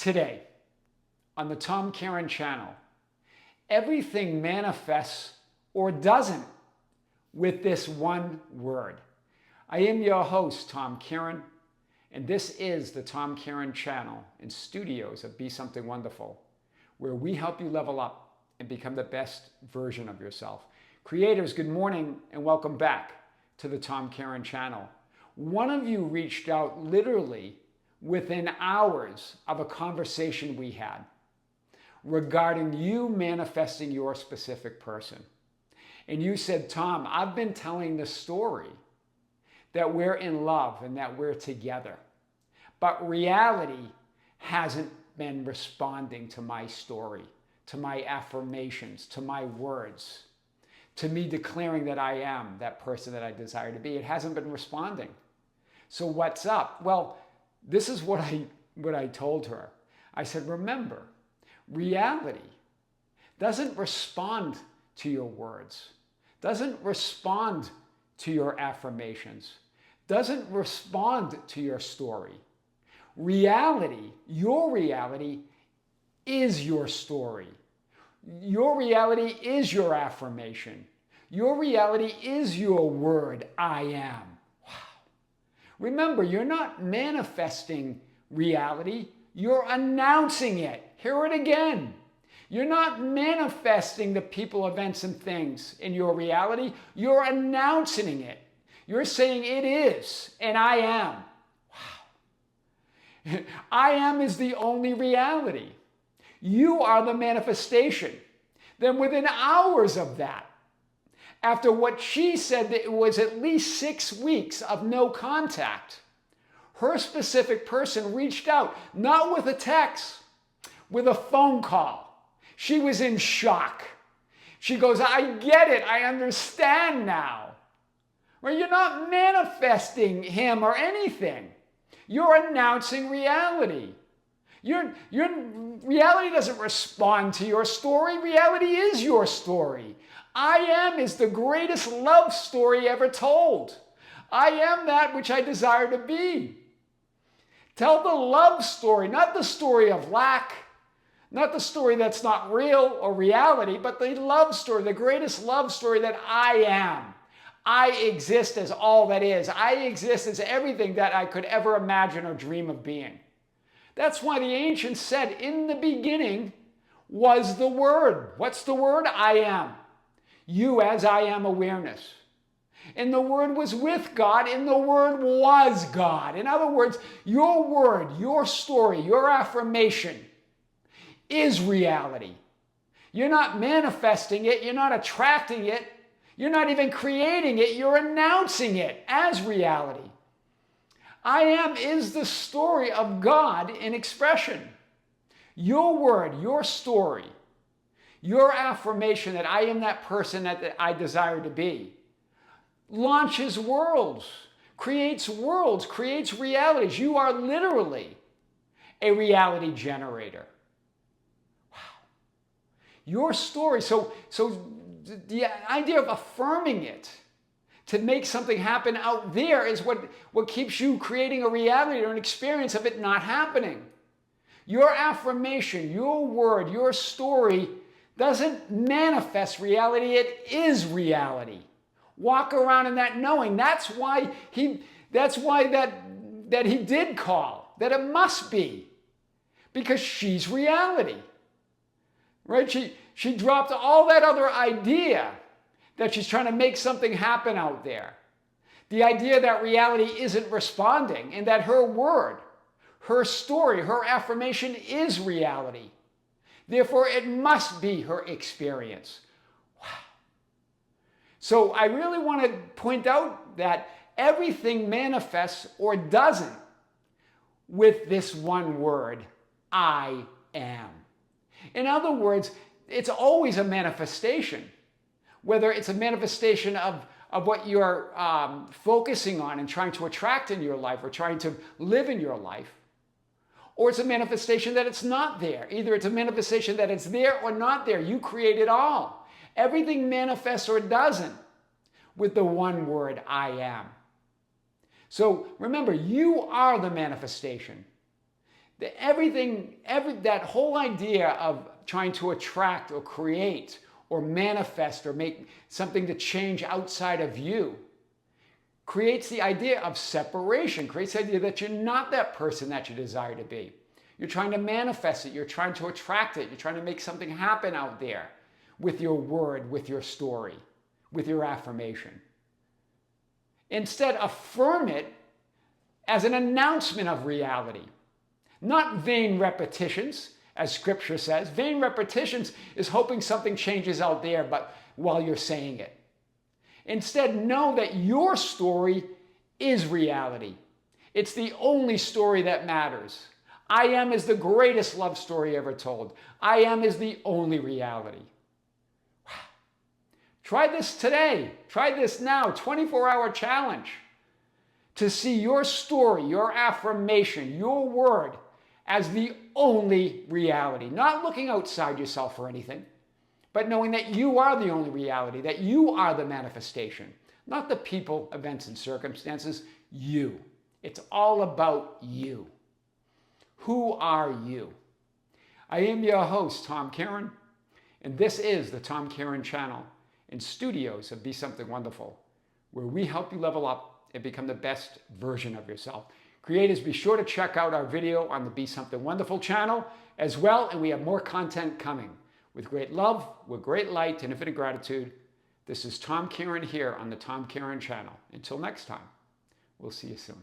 Today, on the Tom Kearin Channel, everything manifests or doesn't with this one word. I am your host, Tom Kearin, and this is the Tom Kearin Channel and studios of Be Something Wonderful, where we help you level up and become the best version of yourself. Creators, good morning and welcome back to the Tom Kearin Channel. One of you reached out literally within hours of a conversation we had regarding you manifesting your specific person. And you said, Tom, I've been telling the story that we're in love and that we're together, but reality hasn't been responding to my story, to my affirmations, to my words, to me declaring that I am that person that I desire to be. It hasn't been responding. So what's up? Well, this is what I told her. I said, remember, reality doesn't respond to your words, doesn't respond to your affirmations, doesn't respond to your story. Reality, your reality, is your story. Your reality is your affirmation. Your reality is your word, I am. Remember, you're not manifesting reality, you're announcing it. Hear it again. You're not manifesting the people, events, and things in your reality, you're announcing it. You're saying it is, and I am. Wow. I am is the only reality. You are the manifestation. Then within hours of that, after what she said that it was at least 6 weeks of no contact, her specific person reached out, not with a text, with a phone call. She was in shock. She goes, I get it. I understand now. Well, you're not manifesting him or anything. You're announcing reality. Your reality doesn't respond to your story. Reality is your story. I am is the greatest love story ever told. I am that which I desire to be. Tell the love story, not the story of lack, not the story that's not real or reality, but the love story, the greatest love story that I am. I exist as all that is. I exist as everything that I could ever imagine or dream of being. That's why the ancients said, in the beginning was the Word. What's the Word? I am. You as I am awareness. And the Word was with God, and the Word was God. In other words, your word, your story, your affirmation is reality. You're not manifesting it, you're not attracting it, you're not even creating it, you're announcing it as reality. I am is the story of God in expression. Your word, your story, your affirmation that I am that person that I desire to be, launches worlds, creates realities. You are literally a reality generator. Wow. Your story, so the idea of affirming it, to make something happen out there is what keeps you creating a reality or an experience of it not happening. Your affirmation, your word, your story doesn't manifest reality, it is reality. Walk around in that knowing. That's why that he did call, that it must be. Because she's reality. Right? She dropped all that other idea that she's trying to make something happen out there. The idea that reality isn't responding and that her word, her story, her affirmation is reality. Therefore, it must be her experience. Wow. So I really want to point out that everything manifests or doesn't with this one word, I am. In other words, it's always a manifestation. Whether it's a manifestation of what you're focusing on and trying to attract in your life or trying to live in your life, or it's a manifestation that it's not there. Either it's a manifestation that it's there or not there. You create it all. Everything manifests or doesn't with the one word, I am. So remember, you are the manifestation. That whole idea of trying to attract or create or manifest or make something to change outside of you creates the idea of separation, creates the idea that you're not that person that you desire to be. You're trying to manifest it. You're trying to attract it. You're trying to make something happen out there with your word, with your story, with your affirmation. Instead, affirm it as an announcement of reality, not vain repetitions, as Scripture says. Vain repetitions is hoping something changes out there, but while you're saying it. Instead, know that your story is reality. It's the only story that matters. I am is the greatest love story ever told. I am is the only reality. Try this today. Try this now. 24-hour challenge to see your story, your affirmation, your word as the only reality. Not looking outside yourself for anything, but knowing that you are the only reality, that you are the manifestation, not the people, events, and circumstances, you. It's all about you. Who are you? I am your host, Tom Kearin, and this is the Tom Kearin Channel in studios of Be Something Wonderful, where we help you level up and become the best version of yourself. Creators, be sure to check out our video on the Be Something Wonderful channel as well, and we have more content coming. With great love, with great light, and infinite gratitude, this is Tom Kearin here on the Tom Kearin Channel. Until next time, we'll see you soon.